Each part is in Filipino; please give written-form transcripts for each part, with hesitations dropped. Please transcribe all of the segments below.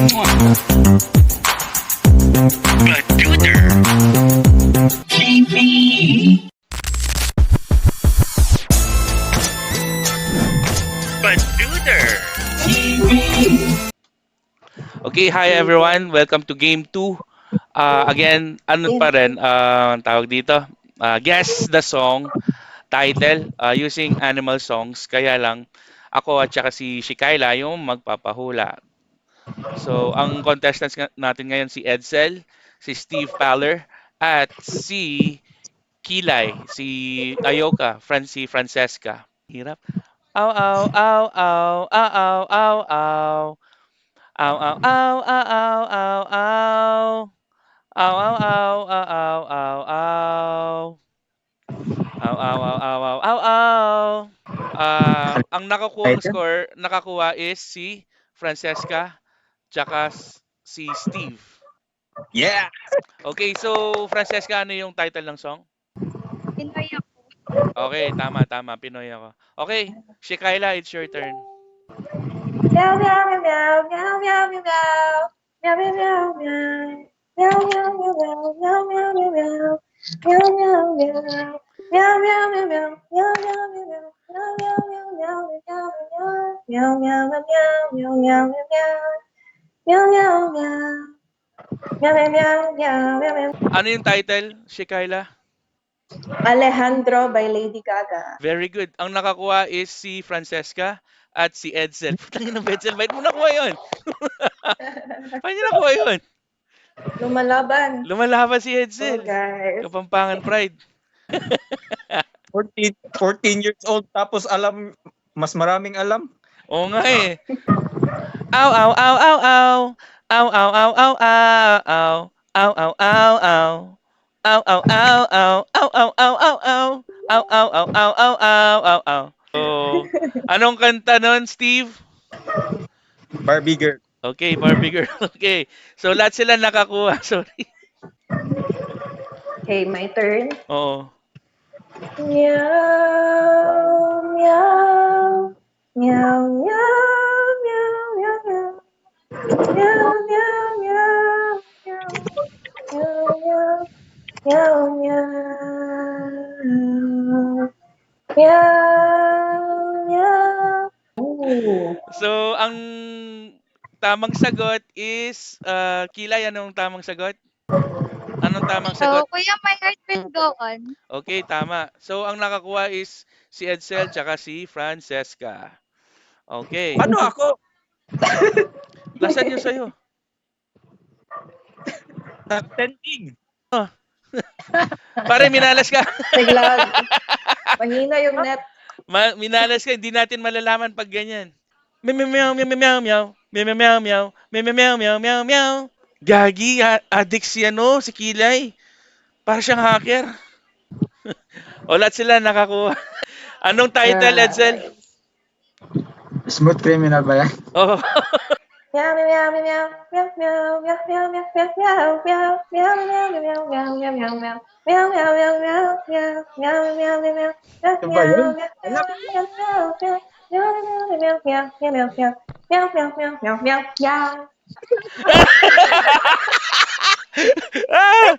Okay, hi everyone. Welcome to game 2. Again, ano pa rin, ang tawag dito? Guess the song title using animal songs. Kaya lang, ako at saka si Shikaila yung magpapahula. So, ang contestants natin ngayon si Edsel, si Steve Paller, at si Kilay, si Ayoka, si Francesca. Hirap. Aw, aw, aw, aw, aw, aw, aw, aw. Aw, aw, aw, aw, aw, aw, aw. Aw, aw, aw, aw, aw, aw, aw. Aw, aw, aw, aw, aw, aw, aw. Ang nakakuhang Title? score, nakakuha is si Francesca tsaka si Steve. Yeah! Okay, so Francesca, ano yung title ng song? Pinoy ako. Okay, tama, tama. Pinoy ako. Okay, Shikaila, it's your turn. Meow, meow, meow, meow, meow, meow, meow. Meow, meow, meow, meow. Meow, meow, meow, meow, meow, meow, meow. Meow, meow, meow. Meow, meow, meow, meow. Meow, meow, meow, meow. Meow, meow, meow, meow, meow, meow. Meow, meow, meow, meow, meow, meow, meow. Meow, meow, meow. Meow, meow, meow, meow, meow, meow. Ano yung title, Shikaila? Alejandro by Lady Gaga. Very good. Ang nakakuha is si Francesca at si Edsel. Putang ina, Edsel, bakit mo nakuha yun? Paano niya nakuha yun? Lumalaban. Lumalaban si Oh, Edsel. guys. Kapampangan Pride. 14 years old tapos mas maraming alam. Oo nga eh. Aw, aw, aw, aw, aw. Aw, aw, aw, aw, aw, aw. Aw, aw, aw, aw. Aw, aw, aw, aw. Aw, aw, aw, aw, aw. Aw, aw, aw, aw, aw, aw, aw, aw. So, anong kanta nun, Steve? Barbie girl. Okay, Barbie Girl. Okay. So, lahat sila nakakuha. Sorry. Okay, my turn. Oo. Meow, meow, meow, meow, meow, meow, meow. Meow, meow, meow, meow. Meow, meow, meow, meow. Meow, meow. Ooh. So, ang tamang sagot is, Kilay, anong tamang sagot? Anong tamang So, sagot? Kuya, my heart will go on. Okay, tama. So, ang nakakuha is si Edsel tsaka si Francesca. Okay. Paano ako? Nasaan yung sa'yo? Attending. Pare, minalas ka. Naglag. Mahina yung net. Minalas ka. Hindi natin malalaman pag ganyan. Meow, meow, meow, meow, meow. Meow, meow, meow, meow. Meow, meow, meow, meow, meow. Gagi, addict si ano, si Kilay. Para siyang hacker. O, lahat sila nakakuha. Anong title, Edsel? Smooth criminal ba yan? Oh. Meow, meow, meow, meow, meow, meow, meow, meow, meow, meow, meow, meow, meow, meow, meow, meow, meow. Meow, meow, meow, meow, meow, meow, meow, meow, meow. Ito ba yun? Ah!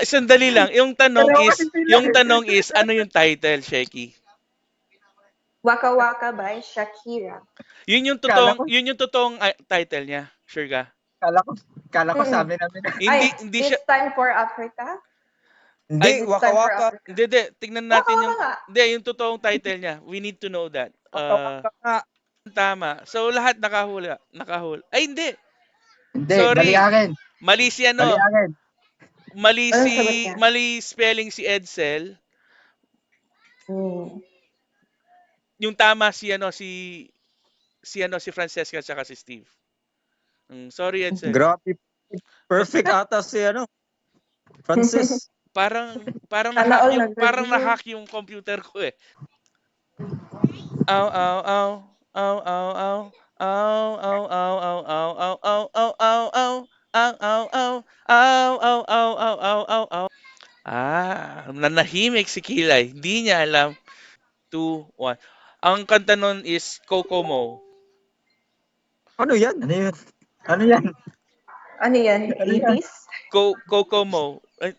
Sandali lang. Yung tanong is, ano yung title, Sheki? Waka Waka by Shakira. Yun yung totoong title niya. Sure ka? Kala ko sabi namin. Hindi siya. It's time for Africa. Hindi, It's time for waka-waka. Africa. Hindi. Tignan natin Waka yung. Waka. Hindi, yung totoong title niya. We need to know that. Waka-waka nga. Tama. So, lahat nakahula. Ay, hindi. Hindi, Sorry. bali akin. Mali si Bali akin. Anong sagot niya? Mali spelling si Edsel. Hmm. Yung tama si Francesca at si Steve. Sorry, Edsel. Grabe. Perfect ata si Francis. Parang Sana all parang nag-review. na-hack yung computer ko eh. Aw, aw, aw. Aw, aw, aw. Aw, aw, aw, aw, aw, aw, aw, aw, aw, aw. Aw, aw, aw. Aw, aw, aw, aw, aw, aw, aw. Nanahimik si Kilay. Hindi niya alam. 2, 1. Ang kanta nun is Kokomo. Ano yan? Ano yun? Ano yan? Ano yan? Ano yan? 80s? Kokomo. Ay,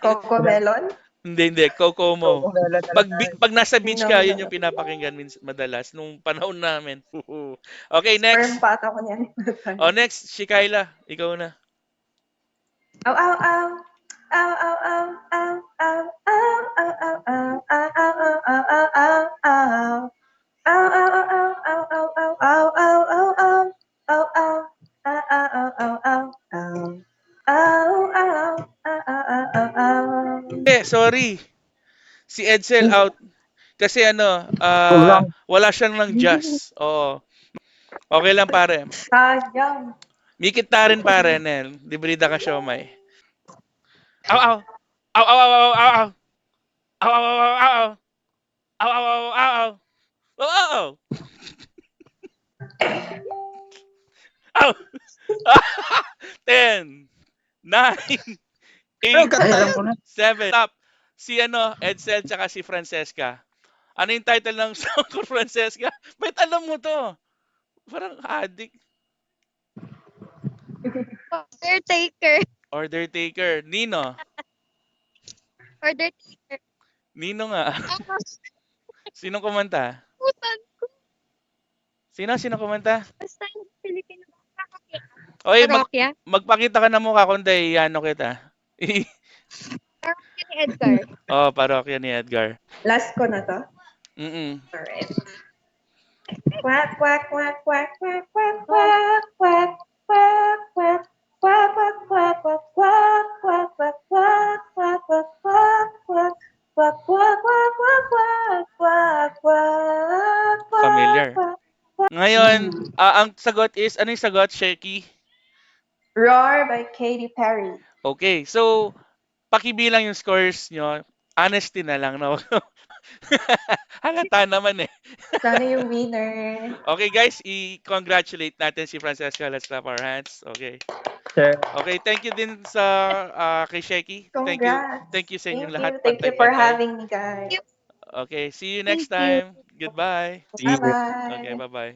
Coco Melon? hindi. Kokomo. Cocomelon na Pag, lang tayo. pag nasa beach No, ka, no, yun no. yung pinapakinggan madalas nung panahon namin. Okay, Sperm next. pa ata ko niyan. Oh, next, si Kyla. Ikaw na. Ow, ow, ow. Ow, ow, ow, ow, ow, ow, ow, ow, ow, ow, ow, ow, ow, ow, ow. Ow, ow, ow, ow, ow, ow, ow, ow, ow, ow, ow. Ow, ow. Ow, ow, ow, ow, ow, ow. Ow, ow, ow, ow, ow, ow. Sorry. Si Edsel out. Kasi Kulang. wala siyang ng jazz. Oo. Okay lang pare. Sayang. Mikit na rin pare, Nel. Librida ka siomay. Aw, aw. Aw, aw, aw, aw, aw, aw. Aw, aw, aw, aw, aw. Aw, aw, aw, aw, aw. Aw, aw, aw. Aw. 10, 9, Ano 8, Ay, alam ko na. 7. Stop. Si Edsel tsaka si Francesca. Ano yung title ng song ko, Francesca? Ba't alam mo to? Parang addict. Order taker. Order taker. Nino. Order taker. Nino nga. Ako, Sinong kumanta? putan ko. Sino kumanta? Basta yung Filipino. Parokya. Oy, Parokya? magpakita ka na mukha kundi ano kita. Parokya ni Edgar. Oh, parokya ni Edgar. Last ko na to. Mm. Alright. Quack, quack, quack, quack, quack, quack, quack, quack, quack, quack. Quack, quack, quack, quack, quack, quack, quack, quack, quack, quack, quack, quack. Quack, quack, quack, quack, quack, quack, quack, quack, Familiar. quack. Ngayon, ang sagot is, ano yung sagot, Shaky? Roar by Katy Perry. Okay, so, pakibilang yung scores nyo. Honesty na lang, no? Halata naman eh. Sana yung winner. Okay guys, i-congratulate natin si Francesca. Let's clap our hands. Okay. Sir. Okay, thank you din sa kay Shaky. Thank you. Congrats. Thank you sa inyong Thank lahat. you. Thank you for Pantay-pantay. having me, guys. Okay, see you next Thank you. time. Goodbye. See you. Bye-bye. Okay, bye-bye.